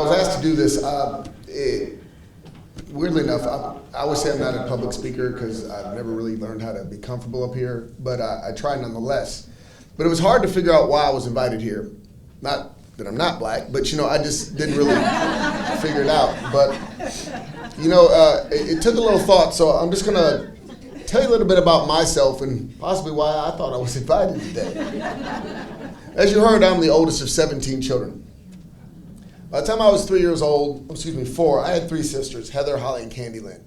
was asked to do this, weirdly enough, I always say I'm not a public speaker because I've never really learned how to be comfortable up here, but I try nonetheless. But it was hard to figure out why I was invited here. Not that I'm not black, but I just didn't really figure it out. But it took a little thought, so I'm just gonna tell you a little bit about myself and possibly why I thought I was invited today. As you heard, I'm the oldest of 17 children. By the time I was 4, I had 3 sisters, Heather, Holly, and Candy Lynn.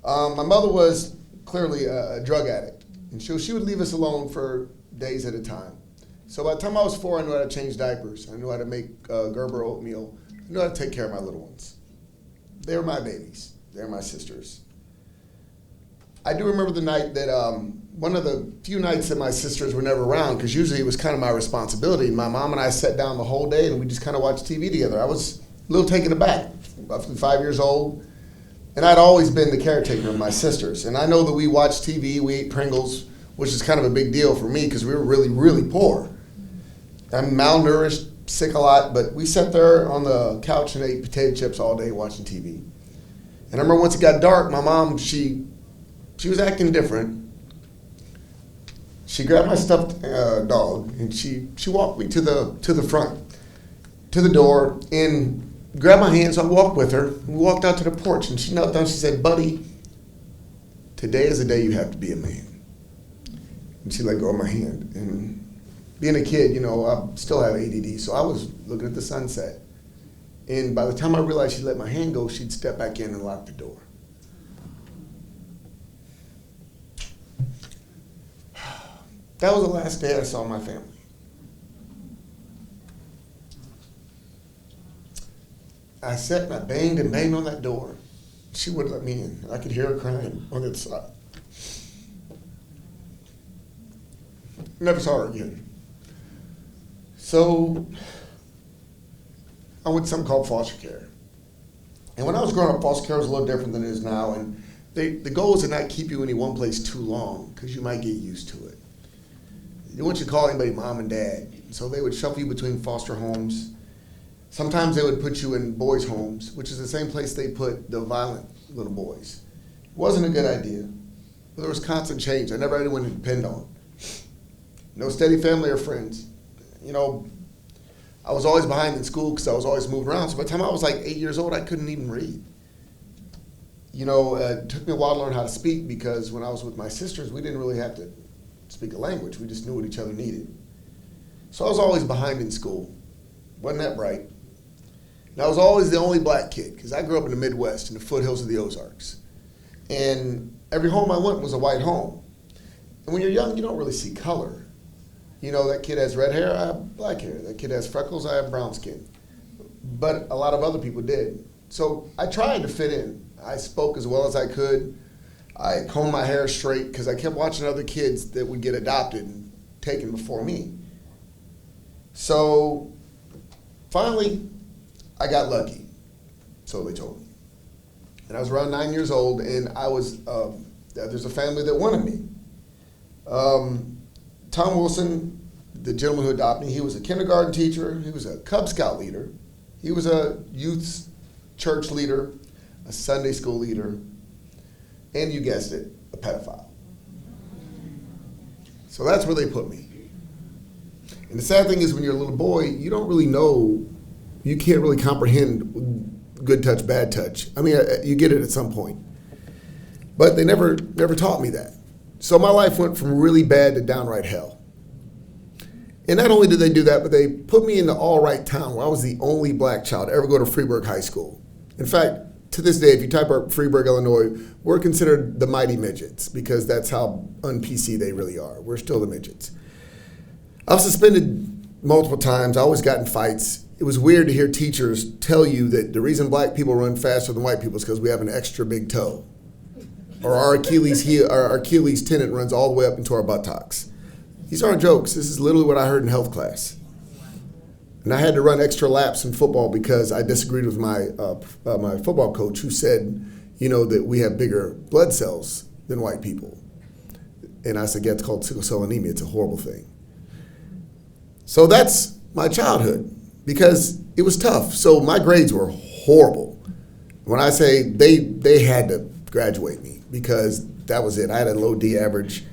My mother was clearly a drug addict, and she would leave us alone for days at a time. So by the time I was 4, I knew how to change diapers. I knew how to make Gerber oatmeal. I knew how to take care of my little ones. They were my babies. They were my sisters. I do remember the night that one of the few nights that my sisters were never around, because usually it was kind of my responsibility. My mom and I sat down the whole day and we just kind of watched TV together. I was a little taken aback, roughly 5 years old, and I'd always been the caretaker of my sisters. And I know that we watched TV, we ate Pringles, which is kind of a big deal for me because we were really, really poor. I'm malnourished, sick a lot, but we sat there on the couch and ate potato chips all day watching TV. And I remember once it got dark, my mom, she was acting different. She grabbed my stuffed dog and she walked me to the front, to the door, and grabbed my hand, so I walked with her. We walked out to the porch and she knelt down, she said, "Buddy, today is the day you have to be a man." And she let go of my hand. And being a kid, I still have ADD, so I was looking at the sunset. And by the time I realized she let my hand go, she'd step back in and lock the door. That was the last day I saw my family. I sat and I banged and banged on that door. She wouldn't let me in. I could hear her crying on the other side. Never saw her again. So I went to something called foster care. And when I was growing up, foster care was a little different than it is now. And the goal is to not keep you in any one place too long because you might get used to it. They want you to call anybody mom and dad. So they would shuffle you between foster homes. Sometimes they would put you in boys' homes, which is the same place they put the violent little boys. It wasn't a good idea, but there was constant change. I never had anyone to depend on. No steady family or friends. I was always behind in school because I was always moving around. So by the time I was like 8 years old, I couldn't even read. It took me a while to learn how to speak because when I was with my sisters, we didn't really have to speak a language. We just knew what each other needed. So I was always behind in school. Wasn't that bright. And I was always the only black kid because I grew up in the Midwest in the foothills of the Ozarks. And every home I went was a white home. And when you're young, you don't really see color. That kid has red hair, I have black hair. That kid has freckles, I have brown skin. But a lot of other people did. So I tried to fit in. I spoke as well as I could. I combed my hair straight because I kept watching other kids that would get adopted and taken before me. So finally, I got lucky, so they told me. And I was around 9 years old, and there's a family that wanted me. Tom Wilson, the gentleman who adopted me, he was a kindergarten teacher, he was a Cub Scout leader, he was a youth church leader, a Sunday school leader, and you guessed it, a pedophile. So that's where they put me. And the sad thing is when you're a little boy, you don't really know, you can't really comprehend good touch, bad touch. I mean, you get it at some point. But they never taught me that. So my life went from really bad to downright hell. And not only did they do that, but they put me in the all right town where I was the only black child to ever go to Freeburg High School. In fact, to this day, if you type up Freeburg, Illinois, we're considered the mighty midgets because that's how un-PC they really are. We're still the midgets. I was suspended multiple times. I always got in fights. It was weird to hear teachers tell you that the reason black people run faster than white people is because we have an extra big toe. Or our Achilles tendon runs all the way up into our buttocks. These aren't jokes. This is literally what I heard in health class. And I had to run extra laps in football because I disagreed with my football coach who said, that we have bigger blood cells than white people. And I said, yeah, it's called sickle cell anemia. It's a horrible thing. So that's my childhood because it was tough. So my grades were horrible. When I say they had to graduate me because that was it. I had a low D average.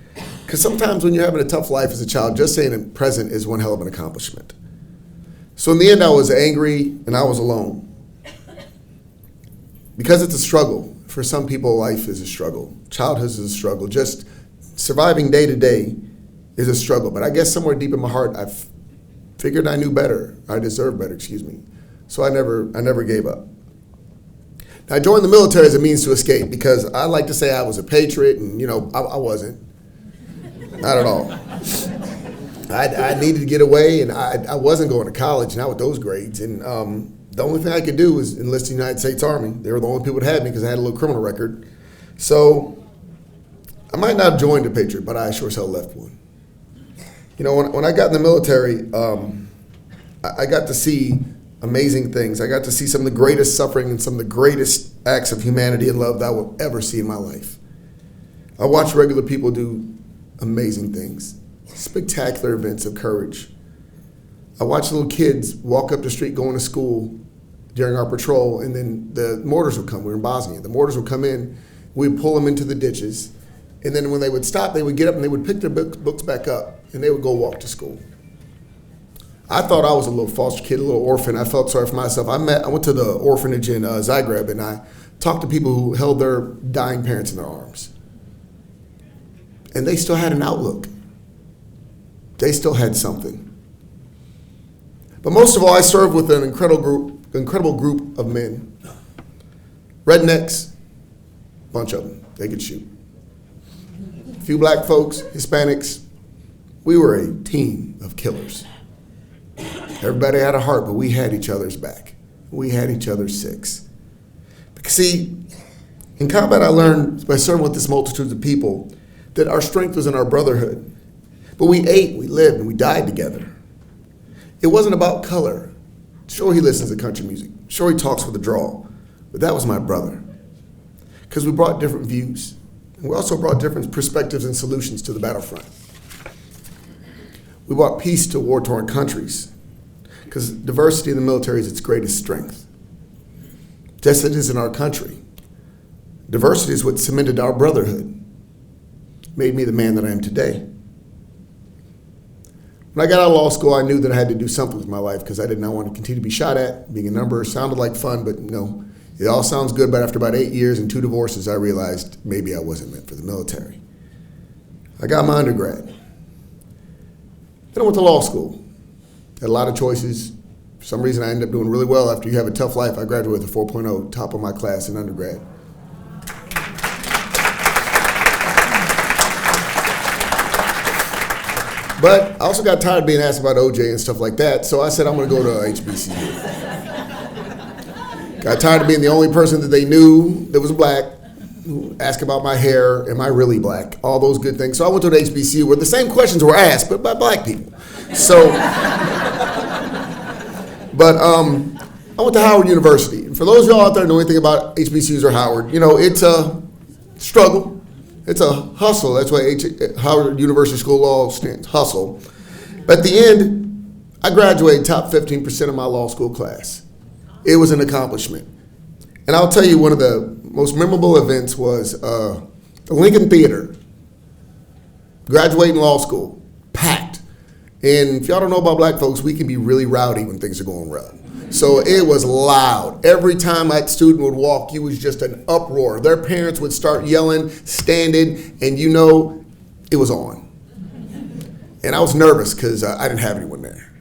Because sometimes when you're having a tough life as a child, just saying present is one hell of an accomplishment. So in the end, I was angry and I was alone. Because it's a struggle. For some people, life is a struggle. Childhood is a struggle. Just surviving day to day is a struggle. But I guess somewhere deep in my heart, I figured I knew better. I deserved better, excuse me. So I never gave up. Now, I joined the military as a means to escape because I like to say I was a patriot, and I wasn't. Not at all. I needed to get away, and I wasn't going to college, not with those grades. And the only thing I could do was enlist in the United States Army. They were the only people that had me because I had a little criminal record. So I might not have joined a patriot, but I sure as hell left one. When I got in the military, I got to see amazing things. I got to see some of the greatest suffering and some of the greatest acts of humanity and love that I will ever see in my life. I watched regular people do amazing things, spectacular events of courage. I watched little kids walk up the street going to school during our patrol, and then the mortars would come. We were in Bosnia. The mortars would come in, we'd pull them into the ditches, and then when they would stop, they would get up and they would pick their books back up, and they would go walk to school. I thought I was a little foster kid, a little orphan. I felt sorry for myself. I went to the orphanage in Zagreb, and I talked to people who held their dying parents in their arms. And they still had an outlook. They still had something. But most of all, I served with an incredible group of men. Rednecks, bunch of them, they could shoot. A few black folks, Hispanics, we were a team of killers. Everybody had a heart, but we had each other's back. We had each other's six. Because see, in combat I learned by serving with this multitude of people that our strength was in our brotherhood. But we ate, we lived, and we died together. It wasn't about color. Sure, he listens to country music. Sure, he talks with a drawl. But that was my brother. Because we brought different views. And we also brought different perspectives and solutions to the battlefront. We brought peace to war-torn countries. Because diversity in the military is its greatest strength. Just as it is in our country. Diversity is what cemented our brotherhood. Made me the man that I am today. When I got out of law school, I knew that I had to do something with my life because I did not want to continue to be shot at. Being a number sounded like fun, but it all sounds good. But after about 8 years and 2 divorces, I realized maybe I wasn't meant for the military. I got my undergrad. Then I went to law school. Had a lot of choices. For some reason, I ended up doing really well. After you have a tough life, I graduated with a 4.0, top of my class in undergrad. But I also got tired of being asked about OJ and stuff like that, so I said I'm going to go to HBCU. Got tired of being the only person that they knew that was black, who asked about my hair, am I really black, all those good things. So I went to an HBCU where the same questions were asked, but by black people. So, but I went to Howard University. And for those of y'all out there who know anything about HBCUs or Howard, it's a struggle. It's a hustle. That's why Howard University School of Law stands, hustle. But at the end, I graduated top 15% of my law school class. It was an accomplishment. And I'll tell you, one of the most memorable events was the Lincoln Theater. Graduating law school, packed. And if y'all don't know about black folks, we can be really rowdy when things are going well. So it was loud. Every time that student would walk, it was just an uproar. Their parents would start yelling, standing, and it was on. And I was nervous because I didn't have anyone there.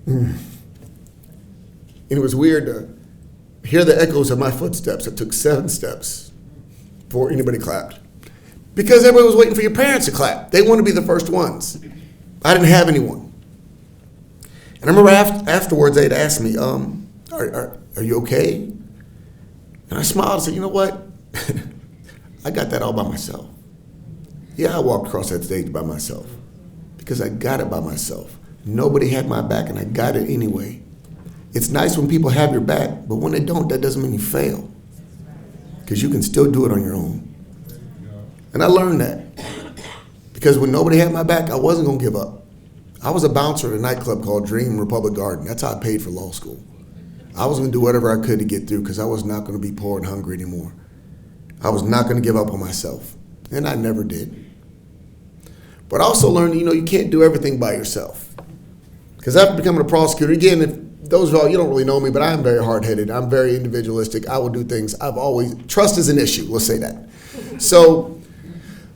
And it was weird to hear the echoes of my footsteps. It took 7 steps before anybody clapped. Because everybody was waiting for your parents to clap. They wanted to be the first ones. I didn't have anyone. And I remember afterwards they'd ask me, are you okay? And I smiled and said, you know what? I got that all by myself. Yeah, I walked across that stage by myself because I got it by myself. Nobody had my back and I got it anyway. It's nice when people have your back, but when they don't, that doesn't mean you fail because you can still do it on your own. And I learned that because when nobody had my back, I wasn't going to give up. I was a bouncer at a nightclub called Dream Republic Garden. That's how I paid for law school. I was going to do whatever I could to get through because I was not going to be poor and hungry anymore. I was not going to give up on myself, and I never did. But I also learned, you can't do everything by yourself. Because after becoming a prosecutor, again, if those of y'all, you don't really know me, but I'm very hard-headed. I'm very individualistic. I will do things. Trust is an issue, let's say that. So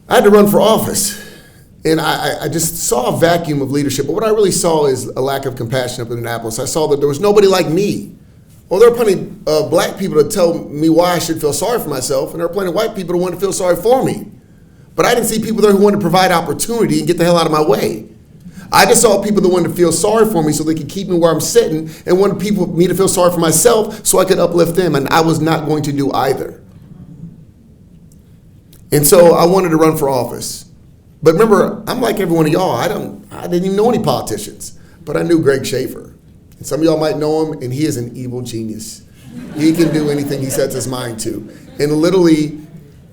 I had to run for office. And I just saw a vacuum of leadership. But what I really saw is a lack of compassion up in Annapolis. I saw that there was nobody like me. Well, there are plenty of black people to tell me why I should feel sorry for myself, and there are plenty of white people who want to feel sorry for me. But I didn't see people there who wanted to provide opportunity and get the hell out of my way. I just saw people that wanted to feel sorry for me so they could keep me where I'm sitting, and wanted me to feel sorry for myself so I could uplift them, and I was not going to do either. And so I wanted to run for office. But remember, I'm like every one of y'all. I didn't even know any politicians, but I knew Greg Schaefer. And some of y'all might know him, and he is an evil genius. He can do anything he sets his mind to. And literally,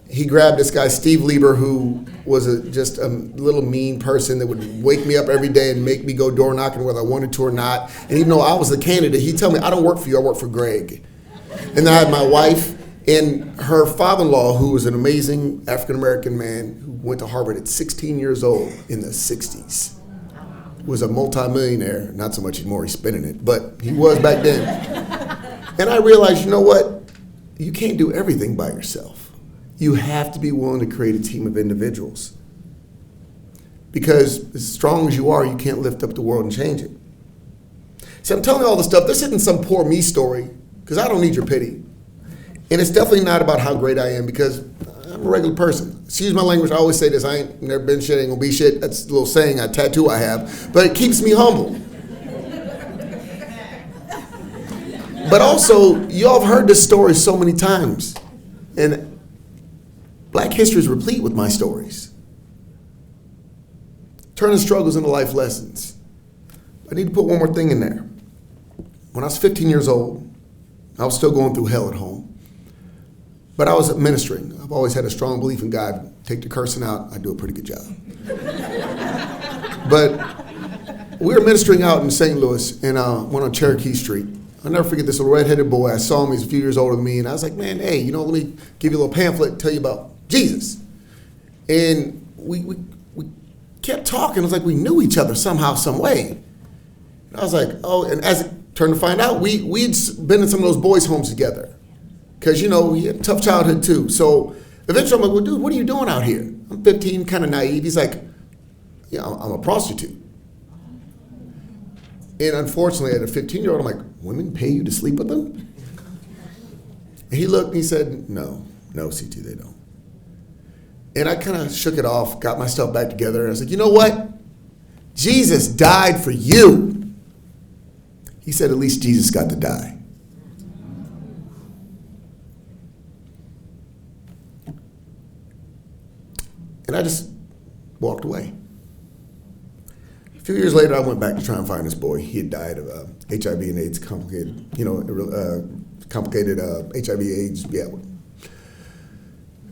he grabbed this guy, Steve Lieber, who was just a little mean person that would wake me up every day and make me go door knocking whether I wanted to or not. And even though I was the candidate, he'd tell me, I don't work for you, I work for Greg. And then I had my wife and her father-in-law, who was an amazing African-American man who went to Harvard at 16 years old in the 60s. Was a multimillionaire, not so much anymore, he's spending it, but he was back then. And I realized, you know what? You can't do everything by yourself. You have to be willing to create a team of individuals. Because as strong as you are, you can't lift up the world and change it. So I'm telling you all this stuff. This isn't some poor me story, because I don't need your pity. And it's definitely not about how great I am, because I'm a regular person. Excuse my language, I always say this, I ain't never been shit, ain't gonna be shit. That's a little saying, a tattoo I have, but it keeps me humble. But also, y'all have heard this story so many times, and Black history is replete with my stories. Turning struggles into life lessons. I need to put one more thing in there. When I was 15 years old, I was still going through hell at home. But I was ministering. I've always had a strong belief in God. Take the cursing out, I do a pretty good job. But we were ministering out in St. Louis, and went on Cherokee Street. I'll never forget this little redheaded boy. I saw him, he's a few years older than me, and I was like, man, hey, let me give you a little pamphlet and tell you about Jesus. And we kept talking. It was like we knew each other somehow, some way. And I was like, oh, and as it turned to find out, we'd been in some of those boys' homes together. Because, he had a tough childhood too. So eventually I'm like, well, dude, what are you doing out here? I'm 15, kind of naive. He's like, yeah, I'm a prostitute. And unfortunately, at a 15-year-old, I'm like, women pay you to sleep with them? And he looked and he said, no, CT, they don't. And I kind of shook it off, got myself back together, and I was like, you know what? Jesus died for you. He said, at least Jesus got to die. And I just walked away. A few years later, I went back to try and find this boy. He had died of HIV and AIDS, complicated HIV AIDS, yeah.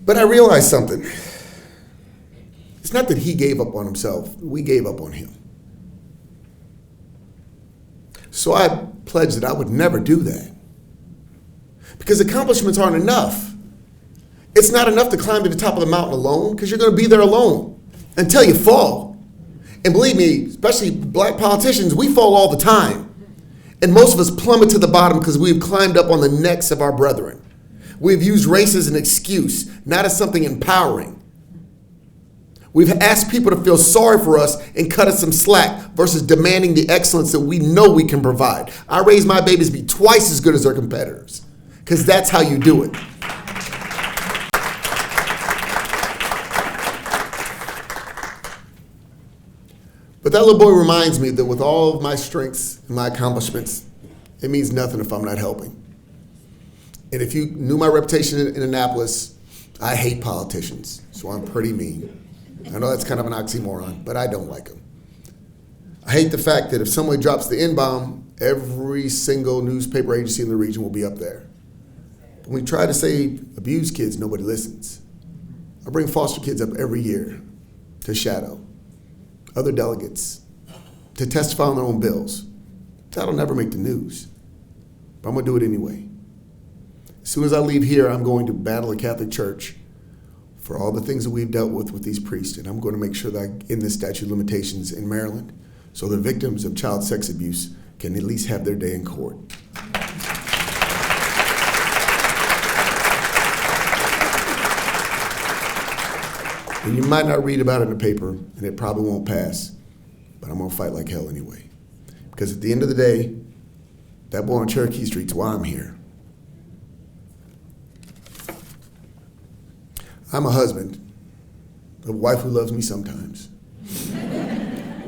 But I realized something. It's not that he gave up on himself, we gave up on him. So I pledged that I would never do that. Because accomplishments aren't enough. It's not enough to climb to the top of the mountain alone, because you're going to be there alone until you fall. And believe me, especially black politicians, we fall all the time. And most of us plummet to the bottom because we've climbed up on the necks of our brethren. We've used race as an excuse, not as something empowering. We've asked people to feel sorry for us and cut us some slack versus demanding the excellence that we know we can provide. I raised my babies to be twice as good as their competitors, because that's how you do it. But that little boy reminds me that with all of my strengths and my accomplishments, it means nothing if I'm not helping. And if you knew my reputation in Annapolis, I hate politicians, so I'm pretty mean. I know that's kind of an oxymoron, but I don't like them. I hate the fact that if somebody drops the N-bomb, every single newspaper agency in the region will be up there. When we try to save abused kids, nobody listens. I bring foster kids up every year to shadow other delegates, to testify on their own bills. That'll never make the news, but I'm going to do it anyway. As soon as I leave here, I'm going to battle the Catholic Church for all the things that we've dealt with these priests, and I'm going to make sure that I end the statute of limitations in Maryland so the victims of child sex abuse can at least have their day in court. And you might not read about it in the paper, and it probably won't pass, but I'm going to fight like hell anyway. Because at the end of the day, that boy on Cherokee Street's why I'm here. I'm a husband, a wife who loves me sometimes.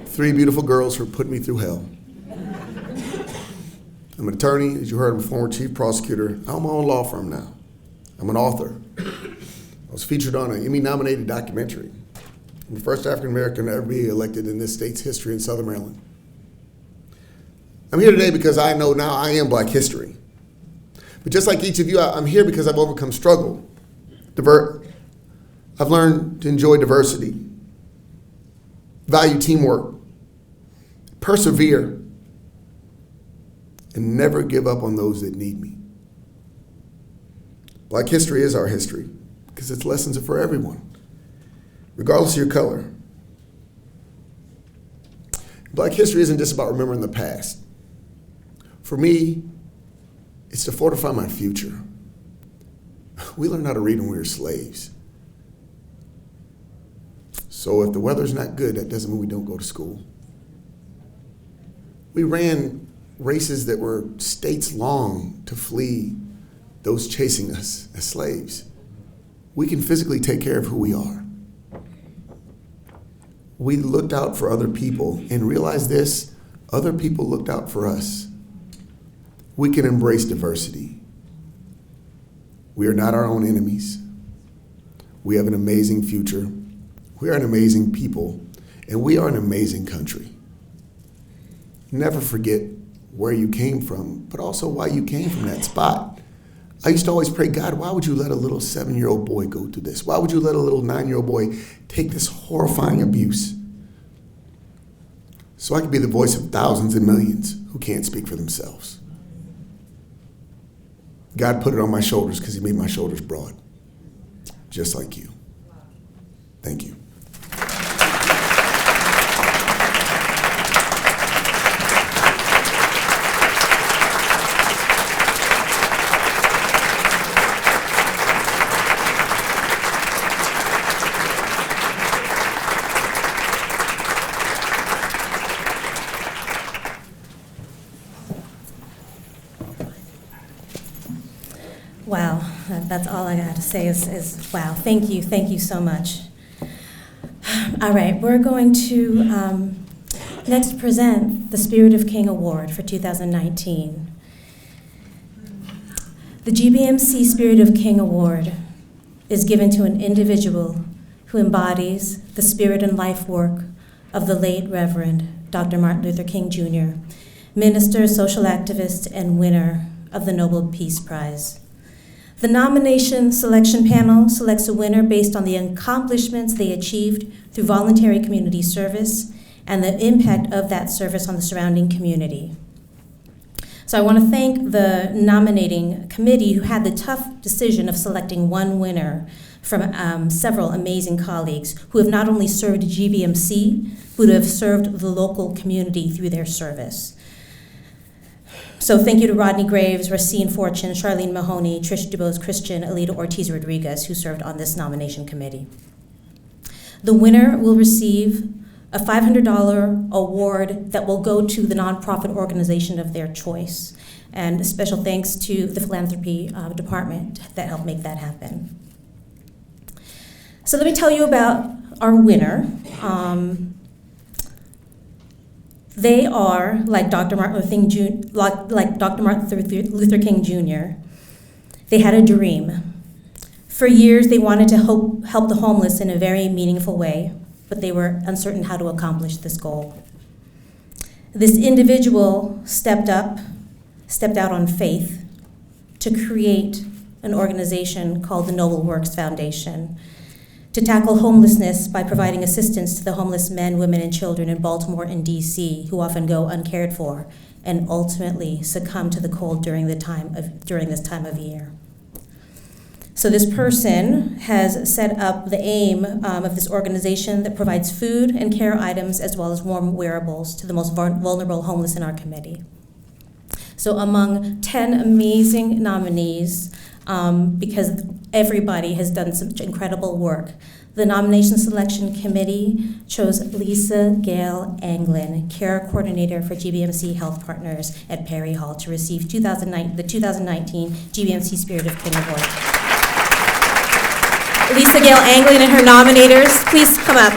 3 beautiful girls who put me through hell. I'm an attorney, as you heard, I'm a former chief prosecutor. I own my own law firm now. I'm an author. I was featured on an Emmy-nominated documentary. I'm the first African-American to ever be elected in this state's history in Southern Maryland. I'm here today because I know now I am Black history. But just like each of you, I'm here because I've overcome struggle. I've learned to enjoy diversity, value teamwork, persevere, and never give up on those that need me. Black history is our history because its lessons are for everyone, regardless of your color. Black history isn't just about remembering the past. For me, it's to fortify my future. We learned how to read when we were slaves. So if the weather's not good, that doesn't mean we don't go to school. We ran races that were states long to flee those chasing us as slaves. We can physically take care of who we are. We looked out for other people and realized this, other people looked out for us. We can embrace diversity. We are not our own enemies. We have an amazing future. We are an amazing people, and we are an amazing country. Never forget where you came from, but also why you came from that spot. I used to always pray, God, why would you let a little 7-year-old boy go through this? Why would you let a little 9-year-old boy take this horrifying abuse? So I could be the voice of thousands and millions who can't speak for themselves. God put it on my shoulders because he made my shoulders broad, just like you. Thank you. Wow, that's all I got to say is wow. Thank you so much. All right, we're going to next present the Spirit of King Award for 2019. The GBMC Spirit of King Award is given to an individual who embodies the spirit and life work of the late Reverend Dr. Martin Luther King Jr., minister, social activist, and winner of the Nobel Peace Prize. The nomination selection panel selects a winner based on the accomplishments they achieved through voluntary community service and the impact of that service on the surrounding community. So I want to thank the nominating committee who had the tough decision of selecting one winner from several amazing colleagues who have not only served GBMC, but who have served the local community through their service. So thank you to Rodney Graves, Racine Fortune, Charlene Mahoney, Trish DuBose Christian, Alita Ortiz Rodriguez, who served on this nomination committee. The winner will receive a $500 award that will go to the nonprofit organization of their choice. And special thanks to the philanthropy department that helped make that happen. So let me tell you about our winner. They are, like Dr. Martin Luther King Jr., they had a dream. For years, they wanted to help the homeless in a very meaningful way, but they were uncertain how to accomplish this goal. This individual stepped out on faith to create an organization called the Noble Works Foundation to tackle homelessness by providing assistance to the homeless men, women, and children in Baltimore and DC who often go uncared for and ultimately succumb to the cold during this time of year. So this person has set up the aim of this organization that provides food and care items as well as warm wearables to the most vulnerable homeless in our committee. So among 10 amazing nominees, because everybody has done some incredible work, the Nomination Selection Committee chose Lisa Gail Anglin, Care Coordinator for GBMC Health Partners at Perry Hall, to receive the 2019 GBMC Spirit of King Award. Lisa Gail Anglin and her nominators, please come up.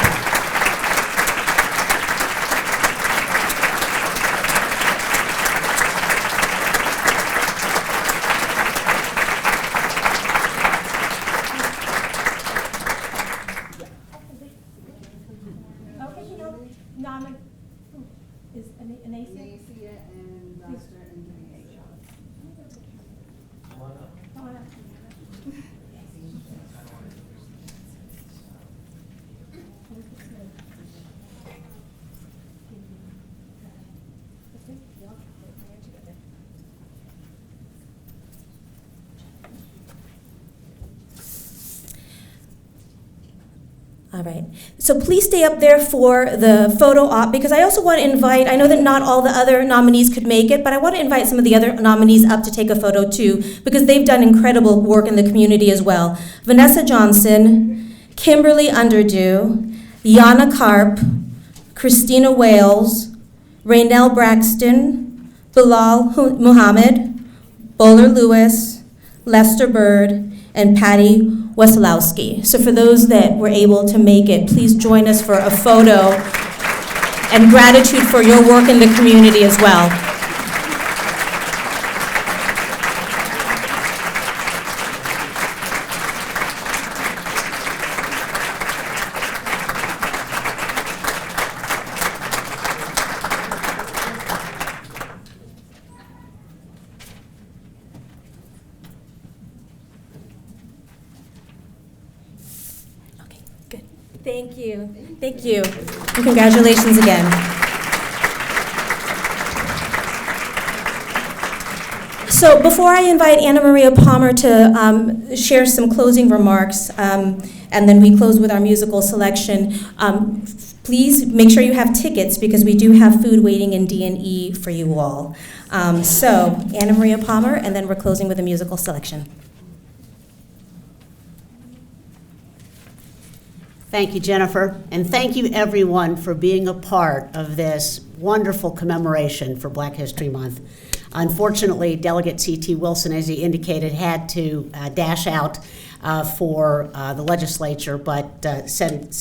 All right, so please stay up there for the photo op, because I also want to invite, I know that not all the other nominees could make it, but I want to invite some of the other nominees up to take a photo too, because they've done incredible work in the community as well. Vanessa Johnson, Kimberly Underdew, Yana Karp, Christina Wales, Raynell Braxton, Bilal Muhammad, Bowler Lewis, Lester Bird, and Patty Wesolowski. So for those that were able to make it, please join us for a photo and gratitude for your work in the community as well. Thank you. Thank you. And congratulations again. So before I invite Anna Maria Palmer to share some closing remarks, and then we close with our musical selection, please make sure you have tickets, because we do have food waiting in D&E for you all. So Anna Maria Palmer, and then we're closing with a musical selection. Thank you, Jennifer, and thank you everyone for being a part of this wonderful commemoration for Black History Month. Unfortunately, Delegate C.T. Wilson, as he indicated, had to dash out for the legislature, but sent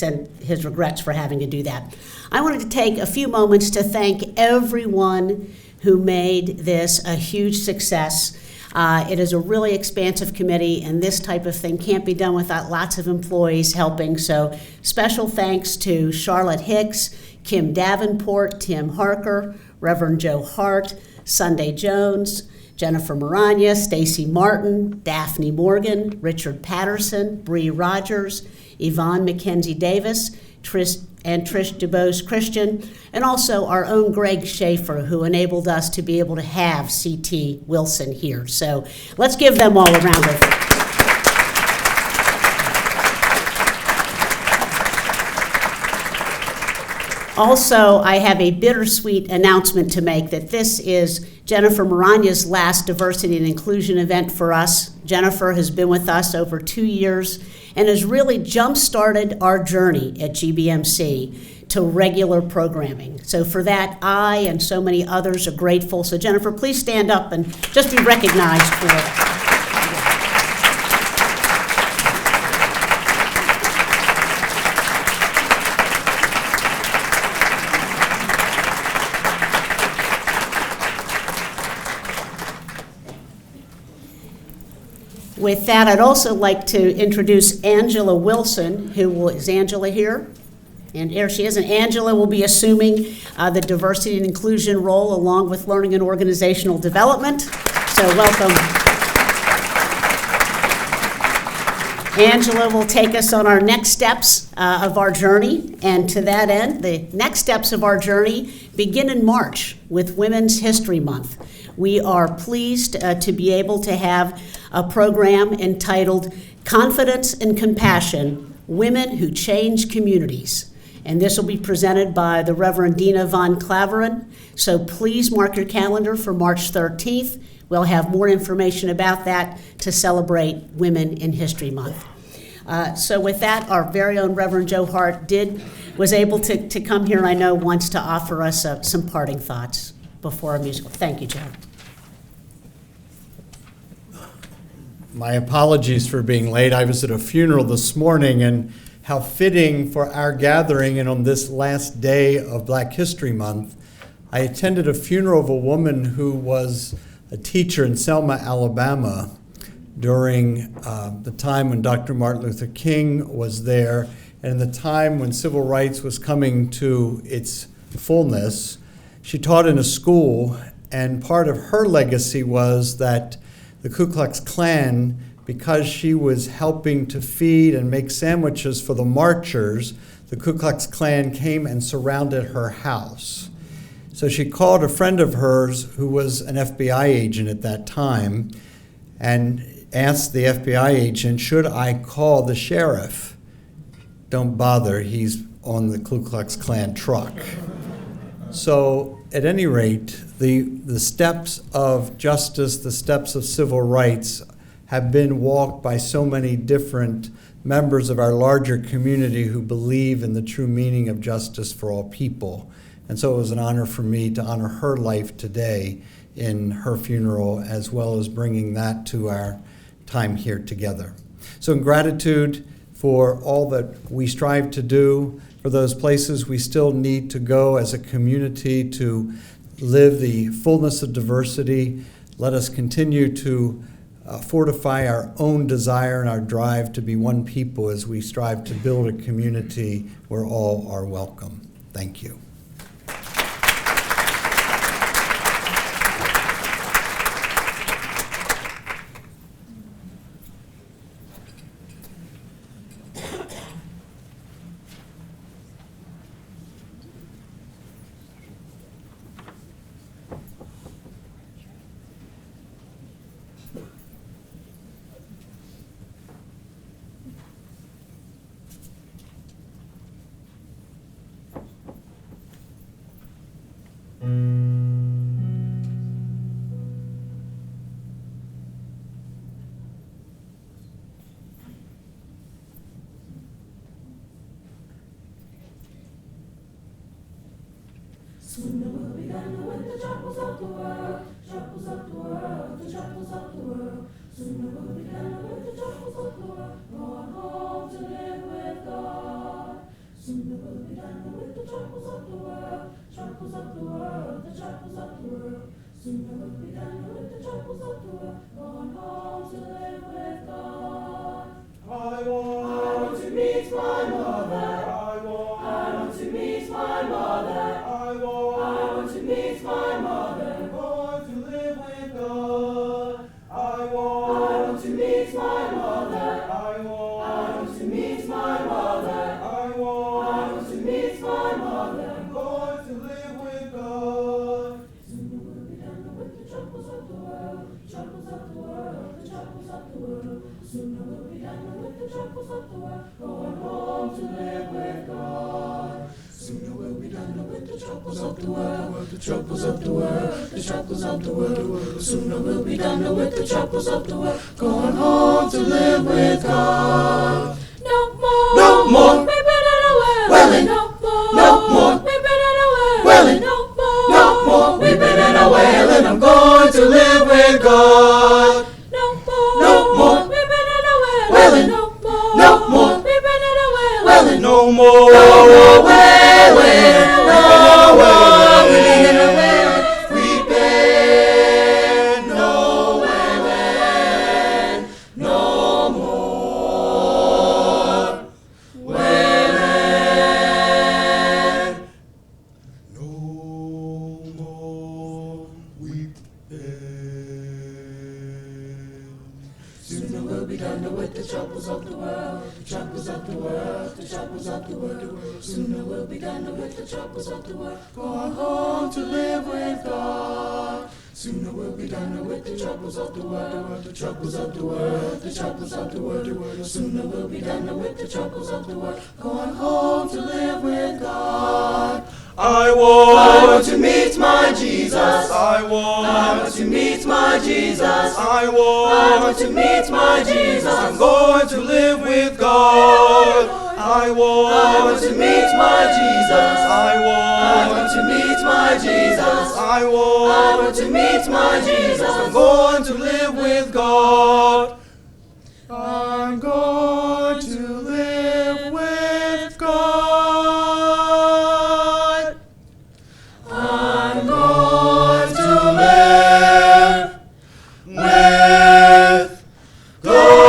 his regrets for having to do that. I wanted to take a few moments to thank everyone who made this a huge success. It is a really expansive committee, and this type of thing can't be done without lots of employees helping. So special thanks to Charlotte Hicks, Kim Davenport, Tim Harker, Reverend Joe Hart, Sunday Jones, Jennifer Maranya, Stacy Martin, Daphne Morgan, Richard Patterson, Bree Rogers, Yvonne McKenzie Davis, Trish DuBose Christian, and also our own Greg Schaefer, who enabled us to be able to have C.T. Wilson here. So let's give them all a round of applause. Also, I have a bittersweet announcement to make that this is Jennifer Maranya's last diversity and inclusion event for us. Jennifer has been with us over 2 years and has really jump-started our journey at GBMC to regular programming. So for that, I and so many others are grateful. So Jennifer, please stand up and just be recognized for it. With that, I'd also like to introduce Angela Wilson, is Angela here? And here she is. And Angela will be assuming the diversity and inclusion role along with learning and organizational development. So welcome. Angela will take us on our next steps of our journey, and to that end, the next steps of our journey begin in March with Women's History Month. We are pleased to be able to have a program entitled Confidence and Compassion, Women Who Change Communities. And this will be presented by the Reverend Dina Von Claveren. So please mark your calendar for March 13th. We'll have more information about that to celebrate Women in History Month. So with that, our very own Reverend Joe Hart was able to come here, and I know wants to offer us some parting thoughts before our musical. Thank you, Joe. My apologies for being late. I was at a funeral this morning, and how fitting for our gathering, and on this last day of Black History Month, I attended a funeral of a woman who was a teacher in Selma, Alabama, during the time when Dr. Martin Luther King was there, and the time when civil rights was coming to its fullness. She taught in a school, and part of her legacy was that the Ku Klux Klan, because she was helping to feed and make sandwiches for the marchers, the Ku Klux Klan came and surrounded her house. So she called a friend of hers who was an FBI agent at that time and asked the FBI agent, should I call the sheriff? Don't bother, he's on the Ku Klux Klan truck. So at any rate, the steps of justice, the steps of civil rights have been walked by so many different members of our larger community who believe in the true meaning of justice for all people. And so it was an honor for me to honor her life today in her funeral, as well as bringing that to our time here together. So in gratitude for all that we strive to do, for those places we still need to go as a community to live the fullness of diversity, let us continue to fortify our own desire and our drive to be one people as we strive to build a community where all are welcome. Thank you. Soon the world began with the troubles of the world, troubles of the world, the troubles of the world. Soon the world began with the troubles of the world, going home to live with God. Soon the world began with the troubles of the world, troubles of the world, the troubles of the world. Soon the world began with the troubles of the world, going home to live with God. I want to meet my mother. I want to meet my mother. I want to meet my mother. I'm going to live with God. I want to meet my mother. I want to meet my mother. I want to meet my mother. I'm going to live with God. Soon the world began with the troubles of the world, troubles of the world, the troubles of the world. Soon the world began with the troubles of the world, going home to live with God. Soon we'll be done with the troubles of the world, the troubles of the world, the troubles of the world. Soon we'll be done with the troubles of the world, going home to live with God. No more, no more, weeping and a wailing. No more, no more, weeping and a wailing. No more, no more, weeping and a wailing. I'm going to live with God. No more, no more, weeping and a wailing. No more, no more, weeping and a wailing. No more, no more wailing. Where Sooner we'll be done with the troubles of the world, the troubles of the world, the troubles of the world. Sooner we'll be done with the troubles of the world. Going home to live with God. Sooner we'll be done with the troubles of the world, the troubles of the world, the troubles of the world. Sooner we'll be done with the troubles of the world. Going home to live with God. I want to meet my Jesus. I want to meet my Jesus. I want to meet my Jesus. I'm going to live with God. I want to meet my Jesus. I want to meet my Jesus. I want to meet my Jesus. I'm going to live with God. I'm going to live with God. I'm going to live with God.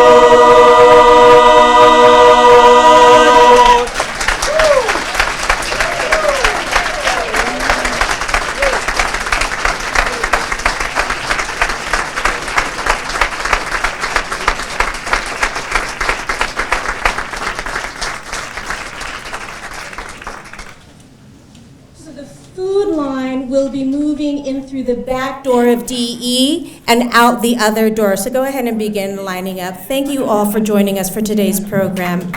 So the food line will be moving in through the back door of DE and out the other door. So go ahead and begin lining up. Thank you all for joining us for today's program.